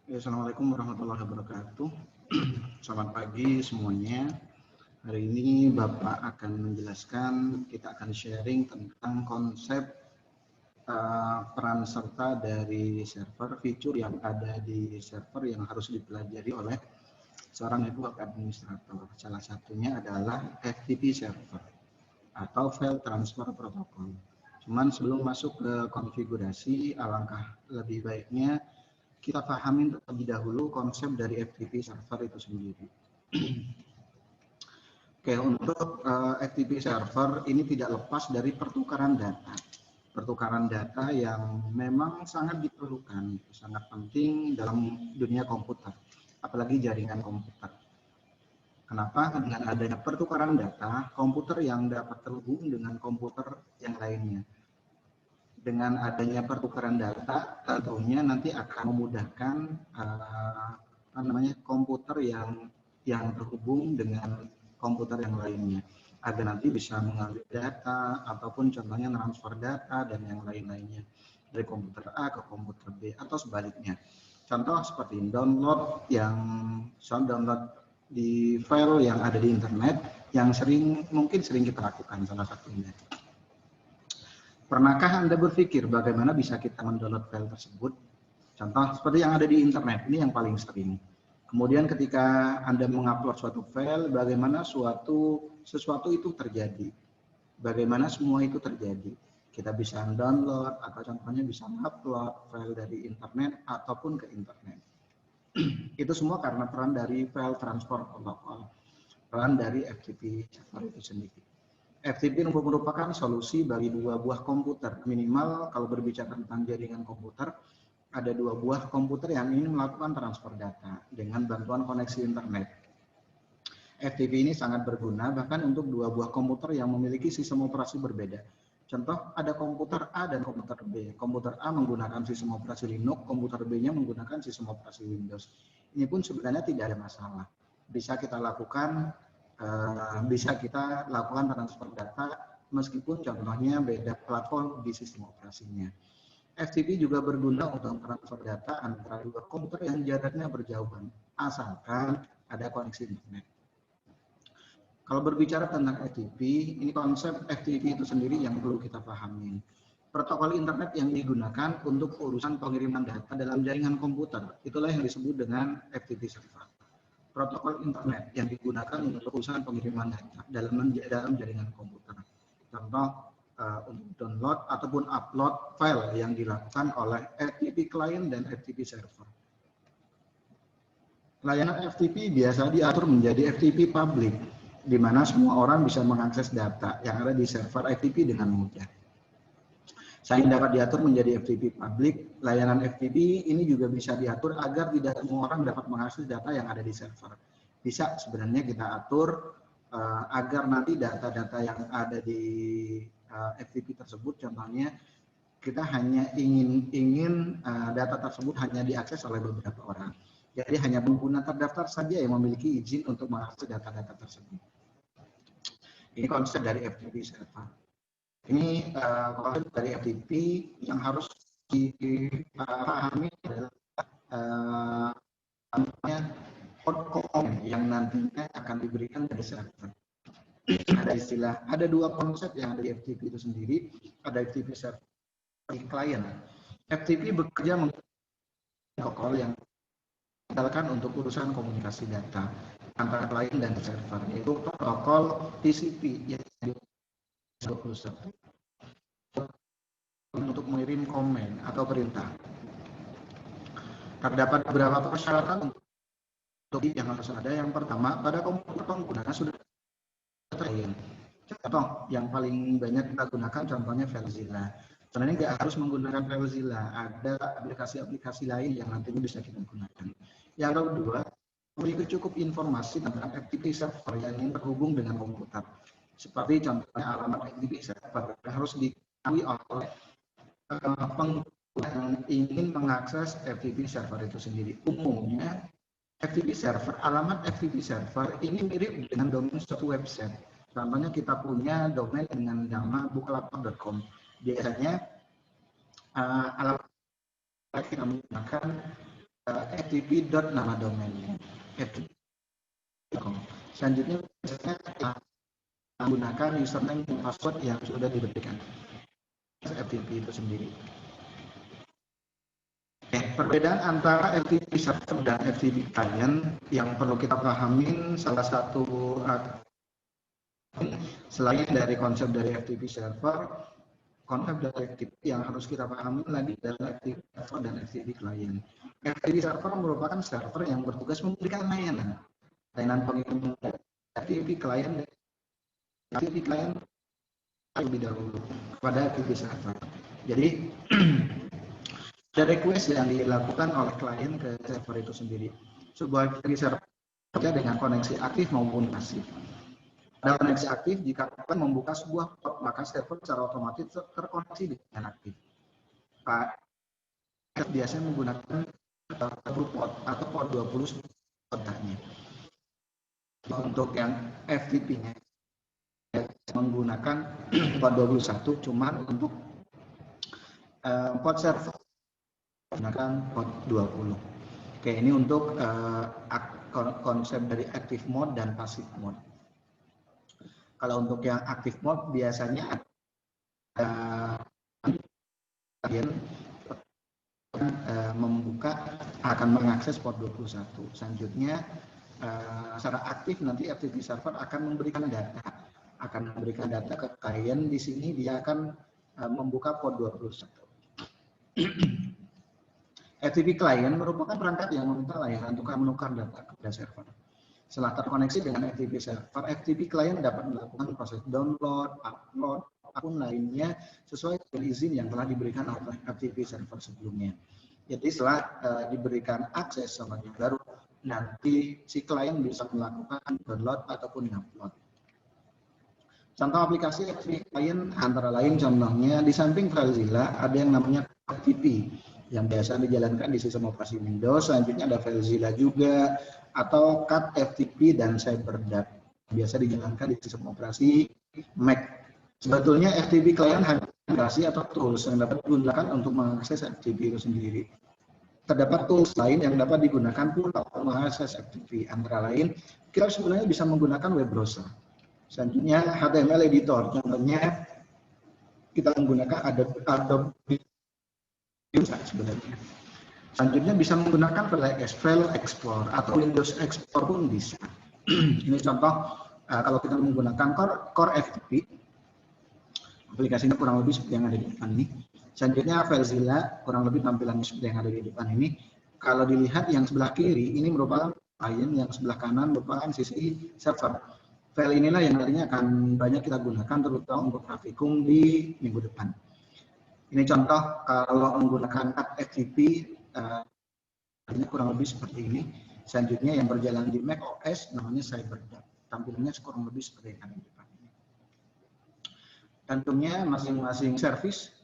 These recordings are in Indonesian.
Ya, Assalamualaikum warahmatullahi wabarakatuh. Selamat pagi semuanya. Hari ini Bapak akan menjelaskan, kita akan sharing tentang konsep peran serta dari server, fitur yang ada di server yang harus dipelajari oleh seorang network administrator. Salah satunya adalah FTP server atau File Transfer Protocol. Cuman sebelum masuk ke konfigurasi, alangkah lebih baiknya kita pahamin terlebih dahulu konsep dari FTP server itu sendiri. Oke, untuk FTP server ini tidak lepas dari pertukaran data. Pertukaran data yang memang sangat diperlukan, sangat penting dalam dunia komputer, apalagi jaringan komputer. Kenapa? Dengan adanya pertukaran data, komputer yang dapat terhubung dengan komputer yang lainnya. Dengan adanya pertukaran data, tentunya nanti akan memudahkan komputer yang terhubung dengan komputer yang lainnya, agar nanti bisa mengambil data ataupun contohnya transfer data dan yang lain-lainnya dari komputer A ke komputer B atau sebaliknya. Contoh seperti download di file yang ada di internet yang mungkin sering kita lakukan salah satunya. Pernahkah Anda berpikir bagaimana bisa kita mendownload file tersebut? Contoh seperti yang ada di internet, ini yang paling sering. Kemudian ketika Anda mengupload suatu file, bagaimana sesuatu itu terjadi? Bagaimana semua itu terjadi? Kita bisa download atau contohnya bisa upload file dari internet ataupun ke internet. Itu semua karena peran dari file transfer protocol, peran dari FTP server itu sendiri. FTP merupakan solusi bagi dua buah komputer. Minimal kalau berbicara tentang jaringan komputer, ada dua buah komputer yang ingin melakukan transfer data dengan bantuan koneksi internet. FTP ini sangat berguna bahkan untuk dua buah komputer yang memiliki sistem operasi berbeda. Contoh, ada komputer A dan komputer B. Komputer A menggunakan sistem operasi Linux, komputer B-nya menggunakan sistem operasi Windows. Ini pun sebenarnya tidak ada masalah. Bisa kita lakukan transfer data meskipun contohnya beda platform di sistem operasinya. FTP juga berguna untuk transfer data antara dua komputer yang jaraknya berjauhan, asalkan ada koneksi internet. Kalau berbicara tentang FTP, ini konsep FTP itu sendiri yang perlu kita pahami. Protokol internet yang digunakan untuk urusan pengiriman data dalam jaringan komputer, itulah yang disebut dengan FTP server. Protokol internet yang digunakan untuk urusan pengiriman data dalam jaringan komputer. Contoh untuk download ataupun upload file yang dilakukan oleh FTP client dan FTP server. Layanan FTP biasa diatur menjadi FTP public, di mana semua orang bisa mengakses data yang ada di server FTP dengan mudah. Selain dapat diatur menjadi FTP public, layanan FTP ini juga bisa diatur agar tidak semua orang dapat mengakses data yang ada di server. Bisa sebenarnya kita atur agar nanti data-data yang ada di FTP tersebut, contohnya kita hanya ingin data tersebut hanya diakses oleh beberapa orang. Jadi hanya pengguna terdaftar saja yang memiliki izin untuk mengakses data-data tersebut. Ini konsep dari FTP server. Ini konsep dari FTP yang harus dipahami adalah yang nantinya akan diberikan dari server. Ada dua konsep yang ada di FTP itu sendiri. Ada FTP server client. FTP bekerja menggunakan protokol yang digunakan untuk urusan komunikasi data antara klien dan server, yaitu protokol TCP yang untuk mengirim komen atau perintah. Terdapat beberapa persyaratan untuk yang harus ada. Yang pertama, pada komputer pengguna sudah terlain. Contoh yang paling banyak kita gunakan contohnya FileZilla. Sebenarnya nggak harus menggunakan FileZilla, ada aplikasi-aplikasi lain yang nantinya bisa kita gunakan. Yang kedua, memiliki cukup informasi tentang FTP server yang ingin terhubung dengan komputer. Seperti contohnya alamat FTP server harus diketahui oleh pengguna yang ingin mengakses FTP server itu sendiri. Umumnya alamat FTP server ini mirip dengan domain suatu website. Contohnya kita punya domain dengan nama bukalapak.com. Biasanya alamat kita menggunakan ftp.nama domainnya ftp.com. Selanjutnya biasanya menggunakan username dan password yang sudah diberikan FTP itu sendiri. Perbedaan antara FTP server dan FTP client yang perlu kita pahamin, salah satu selain dari konsep dari FTP server, konsep dari FTP yang harus kita pahami lagi adalah FTP server dan FTP client. FTP server merupakan server yang bertugas memberikan layanan pengiriman FTP client lebih dahulu kepada FTP server. Jadi ada request yang dilakukan oleh klien ke server itu sendiri. Sebuah FTP server dengan koneksi aktif maupun pasif. Pada koneksi aktif, jika akan membuka sebuah port, maka server secara otomatis terkoneksi dengan aktif. Pak biasanya menggunakan port atau port 20 portnya. Untuk yang FTP-nya menggunakan port 21, cuman untuk port server menggunakan port 20. Oke, ini untuk konsep dari active mode dan passive mode. Kalau untuk yang active mode biasanya membuka akan mengakses port 21. Selanjutnya secara aktif nanti FTP server akan memberikan data ke klien. Di sini dia akan membuka port 21. FTP client merupakan perangkat yang meminta layanan untuk menukar data kepada server. Setelah terkoneksi dengan FTP server, FTP client dapat melakukan proses download, upload, apapun lainnya sesuai dengan izin yang telah diberikan oleh FTP server sebelumnya. Jadi setelah diberikan akses sama yang baru, nanti si klien bisa melakukan download ataupun upload. Contoh aplikasi FTP client antara lain contohnya di samping FileZilla ada yang namanya FTP yang biasa dijalankan di sistem operasi Windows. Selanjutnya ada FileZilla juga atau Cat FTP dan CyberDart biasa dijalankan di sistem operasi Mac. Sebetulnya FTP client hanya aplikasi atau tools yang dapat digunakan untuk mengakses FTP itu sendiri. Terdapat tools lain yang dapat digunakan pula untuk mengakses FTP. Antara lain, kita sebenarnya bisa menggunakan web browser. Selanjutnya HTML editor. Contohnya kita menggunakan Adobe sebenarnya. Selanjutnya bisa menggunakan File Explorer atau Windows Explorer pun bisa. Ini contoh kalau kita menggunakan Core FTP, aplikasinya kurang lebih seperti yang ada di depan ini. Selanjutnya FileZilla, kurang lebih tampilannya seperti yang ada di depan ini. Kalau dilihat yang sebelah kiri, ini merupakan client, yang sebelah kanan merupakan sisi server. File inilah yang nantinya akan banyak kita gunakan terutama untuk grafikum di minggu depan. Ini contoh kalau menggunakan FTP, ini kurang lebih seperti ini. Selanjutnya yang berjalan di Mac OS namanya CyberDart. Tampilannya kurang lebih seperti yang ada di depan ini. Tentunya masing-masing service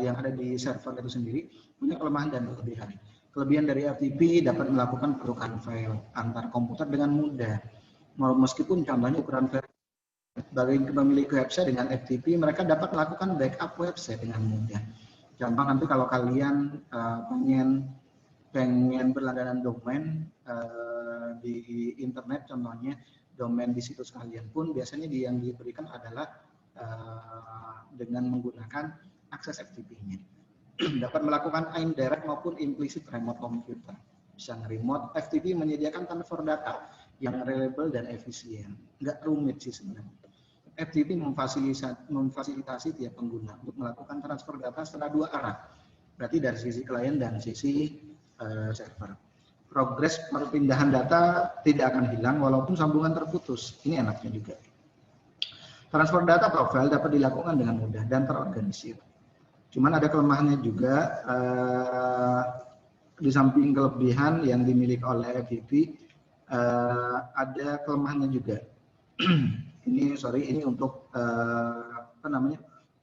yang ada di server itu sendiri punya kelemahan dan kelebihan. Kelebihan dari FTP dapat melakukan pertukaran file antar komputer dengan mudah. Meskipun contohnya ukuran file bagi pemilik website dengan FTP, mereka dapat melakukan backup website dengan mudah. Contoh nanti kalau kalian pengen berlangganan domain di internet, contohnya domain di situs kalian pun biasanya yang diberikan adalah dengan menggunakan akses FTP-nya. Dapat melakukan indirect maupun implicit remote computer. Bisa nge-remote. FTP menyediakan transfer data yang reliable dan efisien. Nggak rumit sih sebenarnya. FTP memfasilitasi tiap pengguna untuk melakukan transfer data secara dua arah. Berarti dari sisi klien dan sisi server. Progres perpindahan data tidak akan hilang walaupun sambungan terputus. Ini enaknya juga. Transfer data profile dapat dilakukan dengan mudah dan terorganisir. Cuman ada kelemahannya juga, di samping kelebihan yang dimiliki oleh FTP, ada kelemahannya juga. ini untuk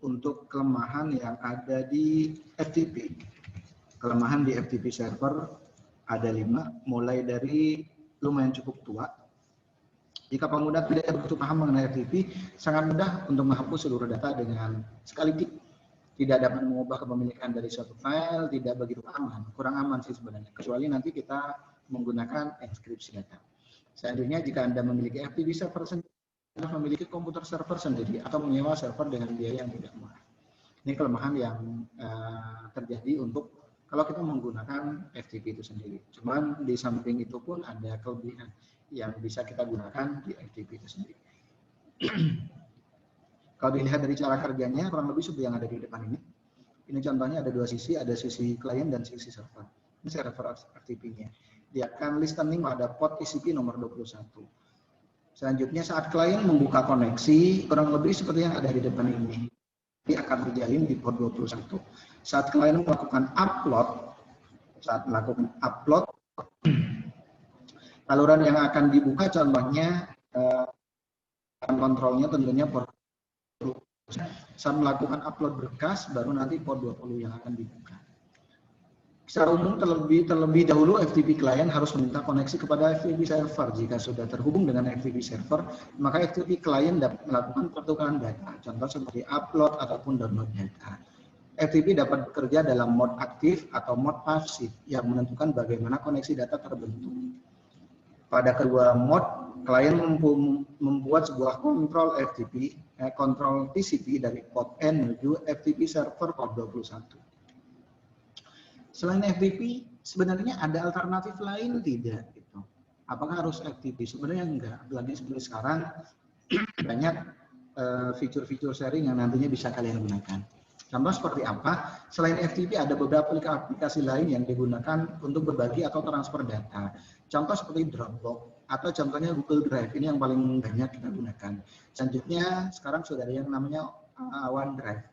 untuk kelemahan yang ada di FTP. Kelemahan di FTP server ada 5, mulai dari lumayan cukup tua. Jika pengguna tidak begitu paham mengenai FTP, sangat mudah untuk menghapus seluruh data dengan sekali klik. tidak dapat mengubah kepemilikan dari suatu file, tidak begitu aman, kurang aman sih sebenarnya, kecuali nanti kita menggunakan enkripsi data. Selanjutnya, jika Anda memiliki FTP server sendiri, Anda memiliki komputer server sendiri atau menyewa server dengan biaya yang tidak murah. Ini kelemahan yang terjadi untuk kalau kita menggunakan FTP itu sendiri. Cuman di samping itu pun ada kelebihan yang bisa kita gunakan di FTP itu sendiri. Kalau dilihat dari cara kerjanya, kurang lebih seperti yang ada di depan ini. Ini contohnya ada dua sisi, ada sisi klien dan sisi server. Ini server FTP-nya. Dia akan listening pada port TCP nomor 21. Selanjutnya saat klien membuka koneksi, kurang lebih seperti yang ada di depan ini. Dia akan terjalin di port 21. Saat klien melakukan upload, saluran yang akan dibuka contohnya kontrolnya tentunya port 20. Saat melakukan upload berkas, baru nanti port 20 yang akan dibuka. Secara umum terlebih dahulu FTP client harus meminta koneksi kepada FTP server. Jika sudah terhubung dengan FTP server, maka FTP client dapat melakukan pertukaran data, contoh seperti upload ataupun download data. FTP dapat bekerja dalam mode aktif atau mode pasif yang menentukan bagaimana koneksi data terbentuk. Pada kedua mode, klien membuat sebuah kontrol FTP, kontrol TCP dari port N menuju FTP server port 21. Selain FTP, sebenarnya ada alternatif lain tidak? Gitu. Apakah harus FTP? Sebenarnya enggak. Apalagi seperti sekarang banyak fitur-fitur sharing yang nantinya bisa kalian gunakan. Contoh seperti apa? Selain FTP ada beberapa aplikasi lain yang digunakan untuk berbagi atau transfer data. Contoh seperti Dropbox atau contohnya Google Drive, ini yang paling banyak kita gunakan. Selanjutnya sekarang sudah ada yang namanya OneDrive.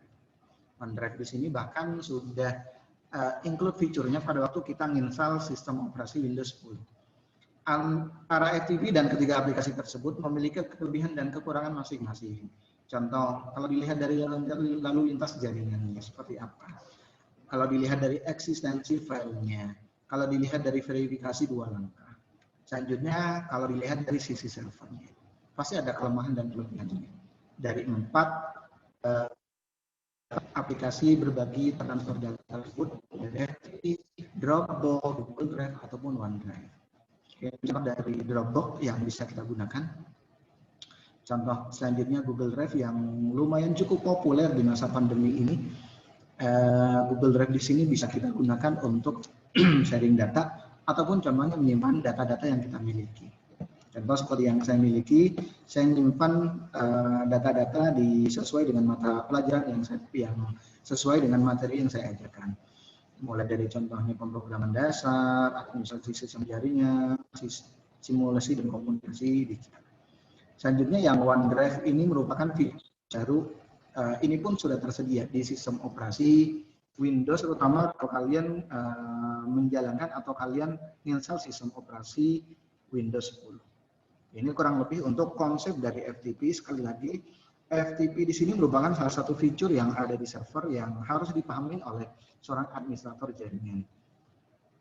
OneDrive di sini bahkan sudah include fiturnya pada waktu kita install sistem operasi Windows 10. Para FTP dan ketiga aplikasi tersebut memiliki kelebihan dan kekurangan masing-masing. Contoh, kalau dilihat dari lalu lintas jaringannya seperti apa? Kalau dilihat dari eksistensi filenya, kalau dilihat dari verifikasi 2 langkah. Selanjutnya, kalau dilihat dari sisi servernya, pasti ada kelemahan dan kelebihannya. Dari 4 aplikasi berbagi transfer data tersebut, dari FTP, Dropbox, Google Drive, ataupun OneDrive. Contoh dari Dropbox yang bisa kita gunakan. Contoh selanjutnya Google Drive yang lumayan cukup populer di masa pandemi ini. Google Drive di sini bisa kita gunakan untuk sharing data ataupun contohnya menyimpan data-data yang kita miliki. Contoh seperti yang saya miliki, saya menyimpan data-data sesuai dengan mata pelajaran yang sesuai dengan materi yang saya ajarkan. Mulai dari contohnya pemrograman dasar, administrasi sistem jaringan, simulasi dan komunikasi digital. Selanjutnya yang OneDrive ini merupakan fitur baru, ini pun sudah tersedia di sistem operasi Windows, terutama kalau kalian menjalankan atau kalian install sistem operasi Windows 10. Ini kurang lebih untuk konsep dari FTP. Sekali lagi, FTP di sini merupakan salah satu fitur yang ada di server yang harus dipahami oleh seorang administrator jaringan.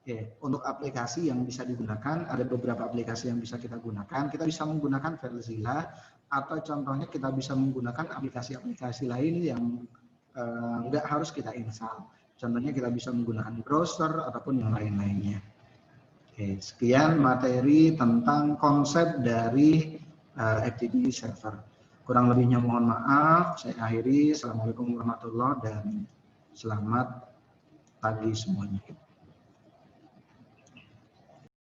Oke, untuk aplikasi yang bisa digunakan, ada beberapa aplikasi yang bisa kita gunakan. Kita bisa menggunakan Filezilla atau contohnya kita bisa menggunakan aplikasi-aplikasi lain yang nggak harus kita install. Contohnya kita bisa menggunakan browser ataupun yang lain-lainnya. Oke, sekian materi tentang konsep dari FTP server. Kurang lebihnya mohon maaf, saya akhiri. Assalamualaikum warahmatullahi wabarakatuh dan selamat pagi semuanya.